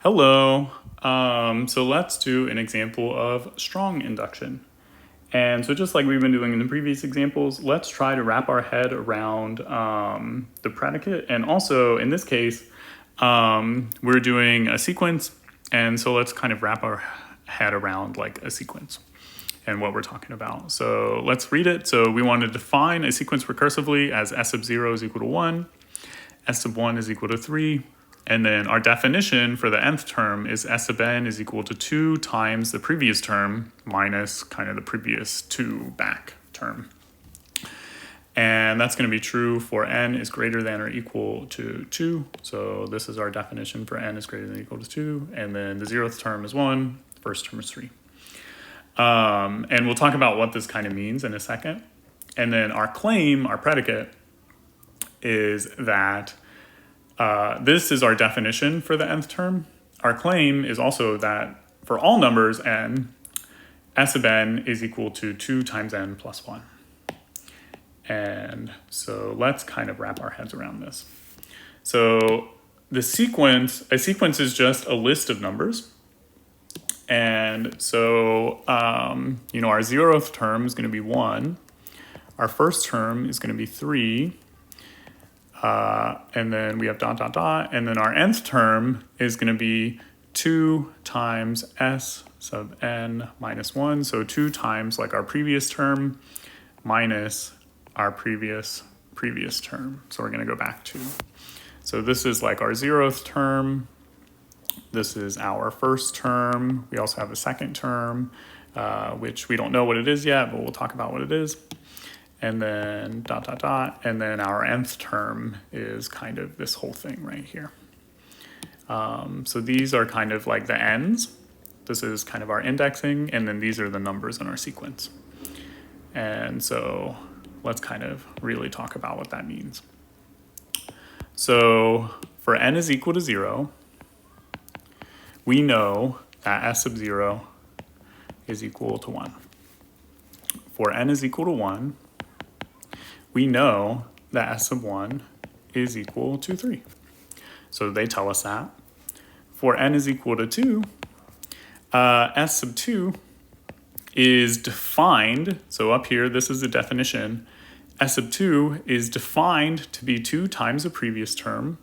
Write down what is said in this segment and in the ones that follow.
Hello. So let's do an example of strong induction. And so just like we've been doing in the previous examples, let's try to wrap our head around the predicate. And also in this case, we're doing a sequence. And so let's kind of wrap our head around like a sequence and what we're talking about. So let's read it. So we want to define a sequence recursively as s sub 0 is equal to 1, s sub 1 is equal to 3, and then our definition for the nth term is s sub n is equal to 2 times the previous term minus kind of the previous 2 back term. And that's going to be true for n is greater than or equal to 2. So this is our definition for n is greater than or equal to 2. And then the 0th term is 1, the first term is 3. And we'll talk about what this kind of means in a second. And then our claim, our predicate, is that this is our definition for the nth term. Our claim is also that for all numbers n, s sub n is equal to 2 times n plus 1. And so let's kind of wrap our heads around this. So a sequence is just a list of numbers. And so, our 0th term is going to be 1. Our first term is going to be 3. And then we have dot, dot, dot. And then our nth term is going to be 2 times s sub n minus 1. So 2 times like our previous term minus our previous term. So we're going to go back to. So this is like our 0th term. This is our first term. We also have a second term, which we don't know what it is yet, but we'll talk about what it is. And then dot, dot, dot. And then our nth term is kind of this whole thing right here. So these are kind of like the n's. This is kind of our indexing. And then these are the numbers in our sequence. And so let's kind of really talk about what that means. So for n is equal to 0, we know that s sub 0 is equal to 1. For n is equal to 1, we know that s sub 1 is equal to 3. So they tell us that. For n is equal to 2, s sub 2 is defined, so up here, this is the definition. S sub 2 is defined to be 2 times the previous term.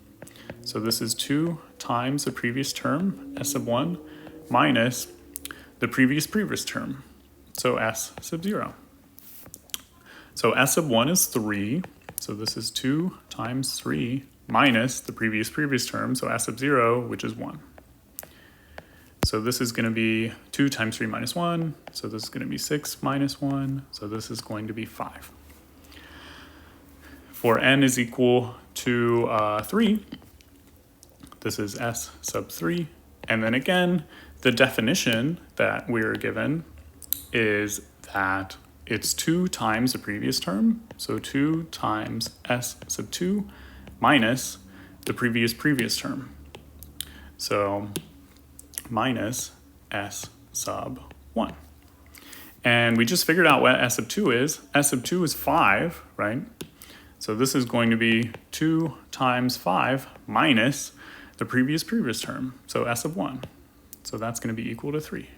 So this is 2 times the previous term, s sub 1, minus the previous term, so s sub 0. So s sub 1 is 3, so this is 2 times 3 minus the previous term, so s sub 0, which is 1. So this is going to be 2 times 3 minus 1, so this is going to be 6 minus 1, so this is going to be 5. For n is equal to 3, this is s sub 3. And then again, the definition that we're given is that it's 2 times the previous term. So 2 times s sub 2 minus the previous term. So minus s sub 1. And we just figured out what s sub 2 is. S sub 2 is 5, right? So this is going to be 2 times 5 minus the previous term, so s sub 1. So that's going to be equal to 3.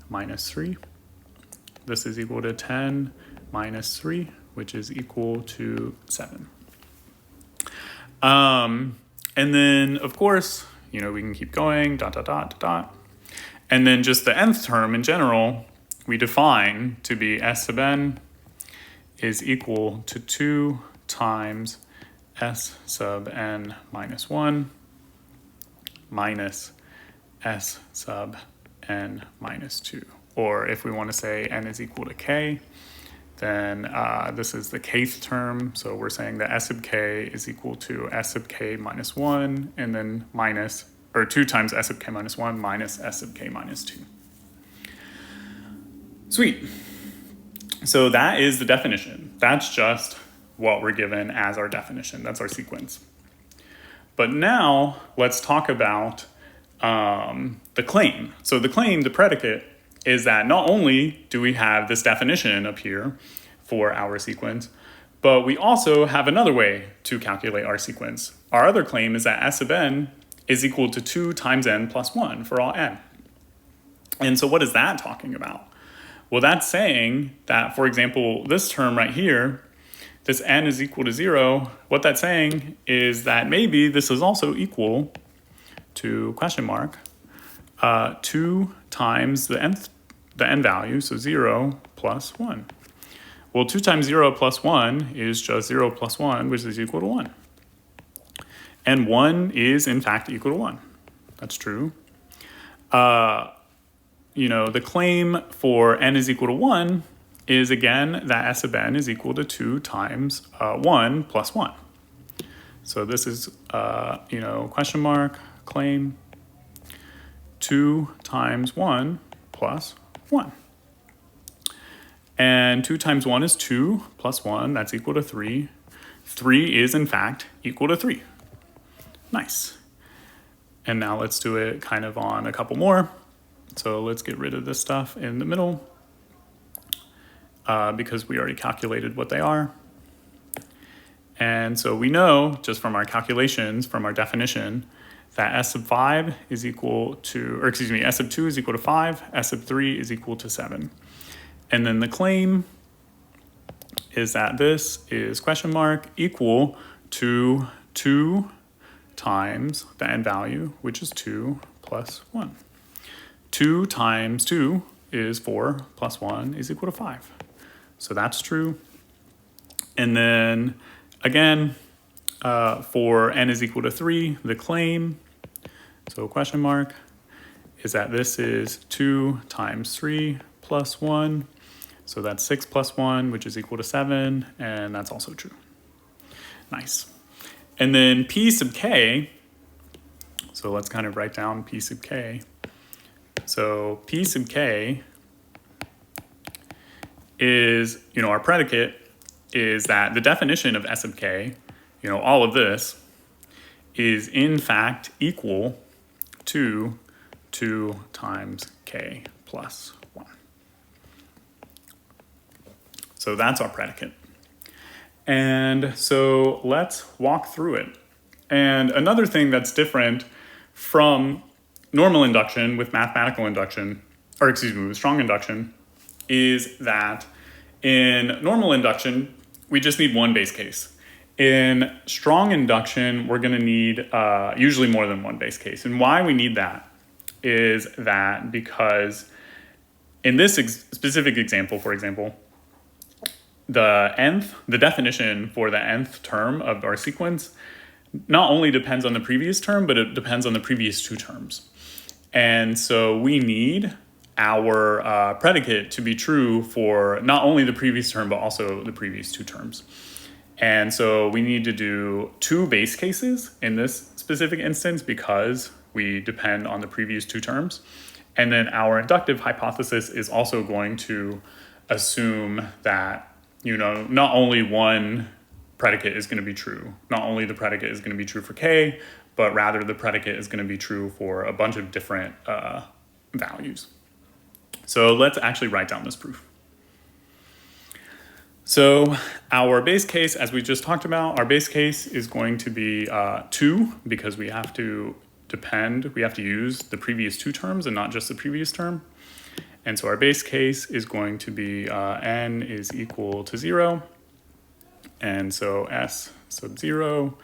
Minus 3. This is equal to 10 minus 3, which is equal to 7. And then, of course, we can keep going, dot, dot, dot, dot, dot. And then just the nth term in general, we define to be s sub n is equal to 2 times s sub n minus 1 minus s sub n minus 2. Or if we want to say n is equal to k, then this is the kth term. So we're saying that s sub k is equal to s sub k minus 1, and then 2 times s sub k minus 1 minus s sub k minus 2. Sweet. So that is the definition. That's just what we're given as our definition. That's our sequence. But now let's talk about the claim. So the claim, the predicate, is that not only do we have this definition up here for our sequence, but we also have another way to calculate our sequence. Our other claim is that s sub n is equal to 2 times n plus 1 for all n. And so what is that talking about? Well, that's saying that, for example, this term right here, this n is equal to 0, what that's saying is that maybe this is also equal to question mark 2 times the n value, so 0 plus 1. Well, 2 times 0 plus 1 is just 0 plus 1, which is equal to 1. And 1 is, in fact, equal to 1. That's true. The claim for n is equal to 1 is, again, that s of n is equal to 2 times 1 plus 1. So this is, question mark, claim, 2 times 1 plus 1. And 2 times 1 is 2 plus 1, that's equal to 3. 3 is, in fact, equal to 3. Nice. And now let's do it kind of on a couple more. So let's get rid of this stuff in the middle because we already calculated what they are. And so we know, just from our calculations, from our definition, that s of 5 is equal to, or excuse me, s of 2 is equal to 5, s of 3 is equal to 7. And then the claim is that this is question mark equal to 2 times the n value, which is 2 plus 1. 2 times 2 is 4 plus 1 is equal to 5. So that's true. And then again, for n is equal to 3, the claim, so question mark, is that this is 2 times 3 plus 1. So that's 6 plus 1, which is equal to 7, and that's also true. Nice. And then p sub k, so let's kind of write down p sub k. So p sub k is, our predicate is that the definition of s of k, all of this, is in fact equal to 2 times k plus 1. So that's our predicate. And so let's walk through it. And another thing that's different from normal induction with mathematical induction, or excuse me, with strong induction, is that in normal induction, we just need one base case. In strong induction, we're going to need usually more than one base case. And why we need that is that because in this specific example, for example, the definition for the nth term of our sequence not only depends on the previous term, but it depends on the previous two terms. And so we need our predicate to be true for not only the previous term, but also the previous two terms. And so we need to do two base cases in this specific instance because we depend on the previous two terms. And then our inductive hypothesis is also going to assume that, not only one predicate is going to be true, not only the predicate is going to be true for k, but rather the predicate is going to be true for a bunch of different values. So let's actually write down this proof. So our base case, as we just talked about, our base case is going to be 2 because we have to use the previous two terms and not just the previous term. And so our base case is going to be n is equal to 0. And so s sub 0,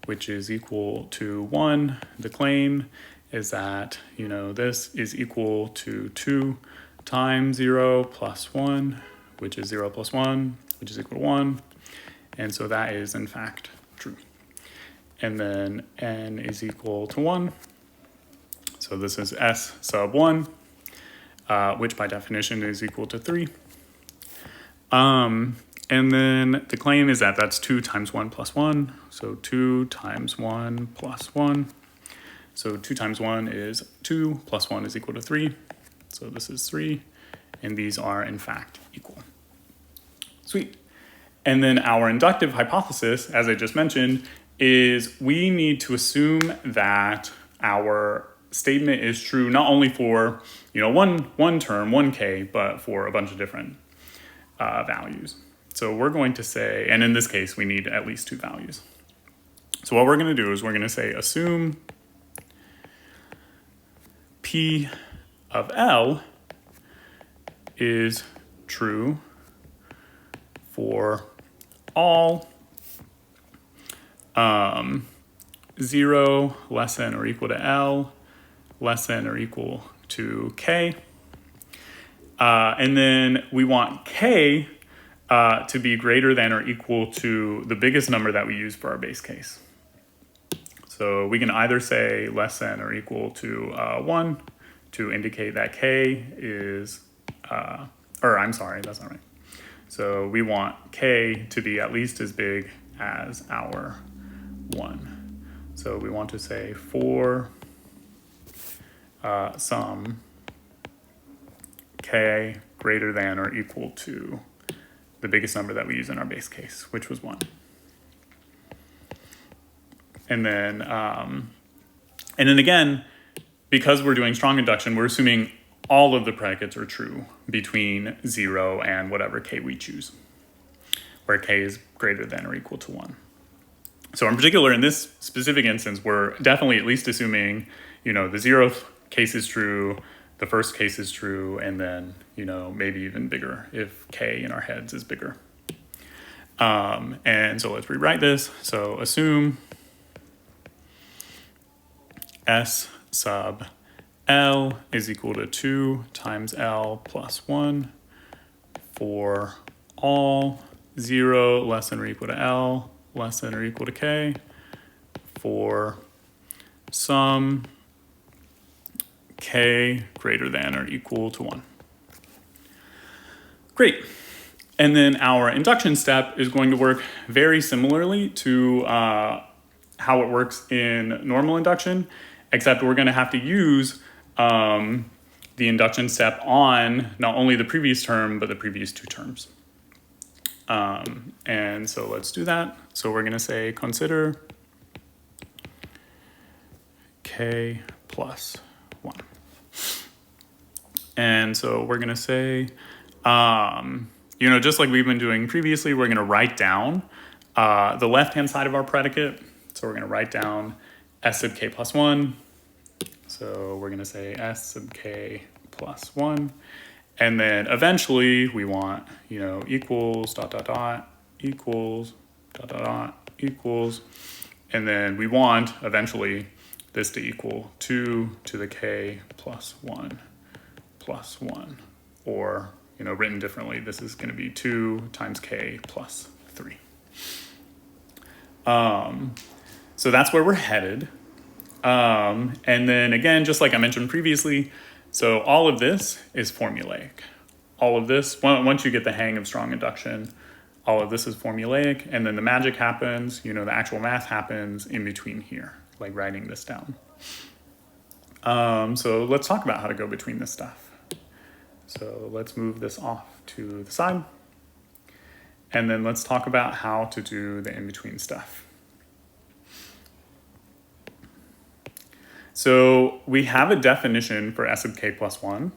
which is equal to 1. The claim is that, this is equal to 2 times 0 plus 1, which is 0 plus 1, which is equal to 1. And so that is, in fact, true. And then n is equal to 1. So this is s sub 1, which by definition is equal to 3. And then the claim is that that's 2 times 1 plus 1. So 2 times 1 plus 1. So 2 times 1 is 2 plus 1 is equal to 3. So this is 3. And these are, in fact, equal. Sweet. And then our inductive hypothesis, as I just mentioned, is we need to assume that our statement is true not only for one term, 1k, but for a bunch of different values. So we're going to say, and in this case, we need at least two values. So what we're going to do is we're going to say assume P of L is true for all 0 less than or equal to L less than or equal to K. And then we want K to be greater than or equal to the biggest number that we use for our base case. So we can either say less than or equal to 1 to indicate that K is, or I'm sorry, that's not right. So we want K to be at least as big as our 1. So we want to say for some K greater than or equal to the biggest number that we use in our base case, which was 1. And then again, because we're doing strong induction, we're assuming all of the predicates are true between 0 and whatever K we choose, where K is greater than or equal to 1. So in particular, in this specific instance, we're definitely at least assuming, the 0th case is true, the first case is true, and then, maybe even bigger if K in our heads is bigger. And so let's rewrite this. So assume S sub L is equal to 2 times L plus 1 for all 0 less than or equal to L less than or equal to K for some K greater than or equal to 1. Great. And then our induction step is going to work very similarly to how it works in normal induction, except we're going to have to use the induction step on not only the previous term, but the previous 2 terms. And so let's do that. So we're going to say consider K plus 1. And so we're going to say, just like we've been doing previously, we're going to write down the left-hand side of our predicate. So we're going to write down S sub K plus 1. So we're going to say S sub K plus 1. And then eventually we want, equals, dot, dot, dot, equals, dot, dot, dot, equals. And then we want eventually this to equal 2 to the K plus 1 plus 1. Or, written differently, this is going to be 2 times K plus 3. So that's where we're headed. And then again, just like I mentioned previously, so all of this is formulaic. All of this, once you get the hang of strong induction, all of this is formulaic, and then the magic happens, the actual math happens in between here, like writing this down. So let's talk about how to go between this stuff. So let's move this off to the side, and then let's talk about how to do the in-between stuff. So we have a definition for S sub K plus 1.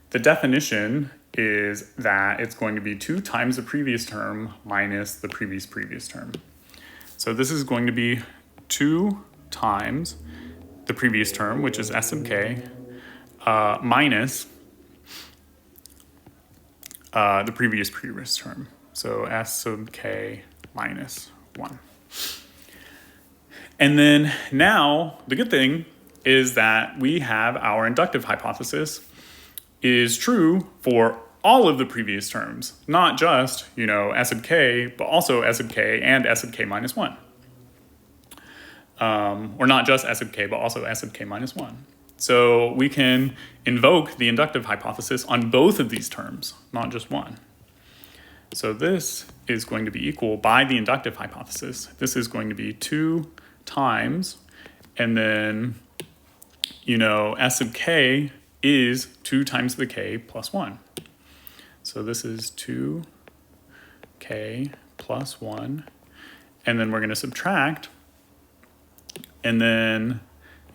The definition is that it's going to be 2 times the previous term minus the previous term. So this is going to be 2 times the previous term, which is S sub K, minus the previous term. So S sub K minus 1. And then now, the good thing is that we have our inductive hypothesis is true for all of the previous terms, not just, S sub K, but also S sub K and S sub K minus 1. Or not just S sub K, but also S sub K minus 1. So we can invoke the inductive hypothesis on both of these terms, not just one. So this is going to be equal, by the inductive hypothesis, this is going to be 2 times, and then, S sub K is 2 times the K plus 1. So this is 2K plus 1, and then we're going to subtract, and then,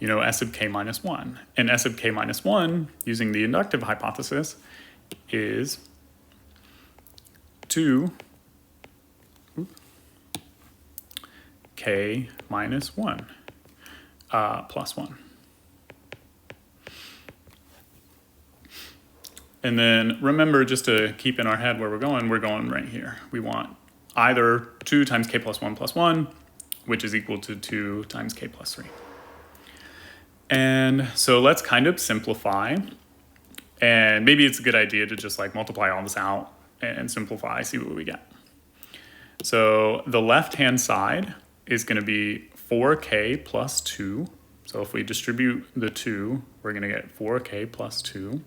S sub K minus 1. And S sub K minus 1, using the inductive hypothesis, is 2 K minus 1 plus 1. And then remember, just to keep in our head where we're going right here. We want either 2 times k plus 1, which is equal to 2 times k plus 3. And so let's kind of simplify. And maybe it's a good idea to just like multiply all this out and simplify, see what we get. So the left-hand side is going to be 4k plus 2. So if we distribute the 2, we're going to get 4k plus 2.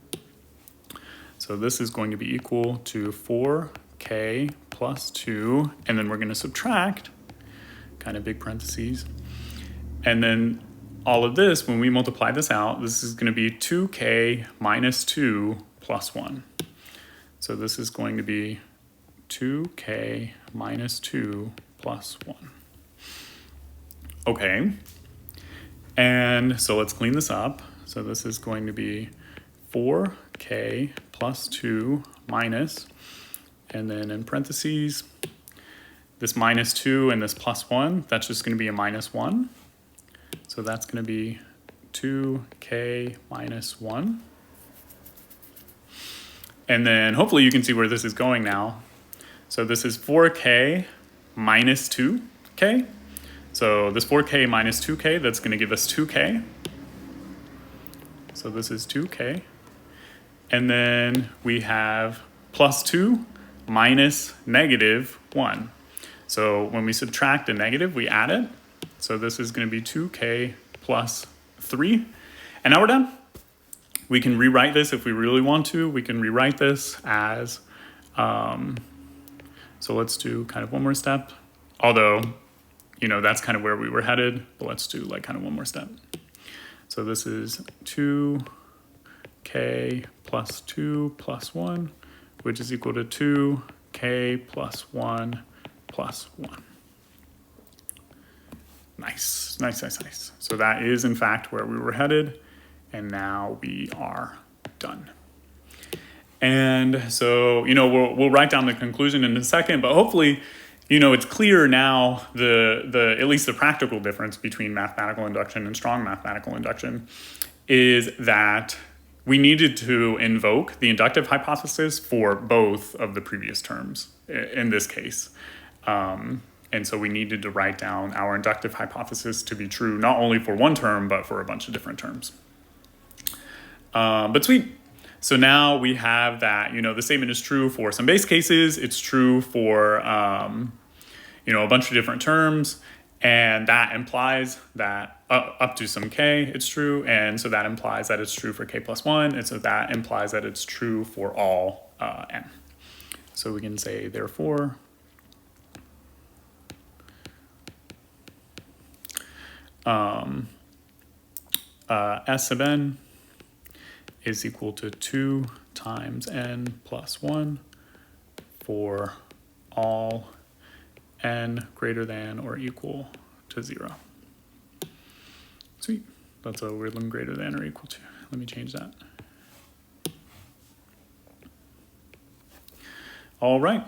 So this is going to be equal to 4k plus 2. And then we're going to subtract, kind of big parentheses. And then all of this, when we multiply this out, this is going to be 2k minus 2 plus 1. So this is going to be 2k minus 2 plus 1. Okay. And so let's clean this up. So this is going to be 4k plus 2 minus, and then in parentheses, this minus 2 and this plus 1, that's just going to be a minus 1. So that's going to be 2k minus 1. And then hopefully you can see where this is going now. So this is 4k minus 2k. So this 4k minus 2k, that's going to give us 2k. So this is 2k. And then we have plus 2 minus negative 1. So when we subtract a negative, we add it. So this is going to be 2k plus 3. And now we're done. We can rewrite this if we really want to. We can rewrite this as, so let's do kind of one more step. Although, you know, that's kind of where we were headed, but let's do like kind of one more step. So this is 2k plus 2 plus 1, which is equal to 2k plus 1 plus 1. Nice, nice, nice, nice. So that is in fact where we were headed, and now we are done. And so, you know, we'll write down the conclusion in a second, but hopefully, you know, it's clear now at least the practical difference between mathematical induction and strong mathematical induction is that we needed to invoke the inductive hypothesis for both of the previous terms in this case. And so we needed to write down our inductive hypothesis to be true, not only for one term, but for a bunch of different terms. But sweet. So now we have that, you know, the statement is true for some base cases. It's true for, you know, a bunch of different terms. And that implies that up to some k, it's true. And so that implies that it's true for k plus 1. And so that implies that it's true for all n. So we can say, therefore, S sub n is equal to 2 times n plus 1 for all n greater than or equal to 0. Sweet. That's a weird one, greater than or equal to. Let me change that. All right.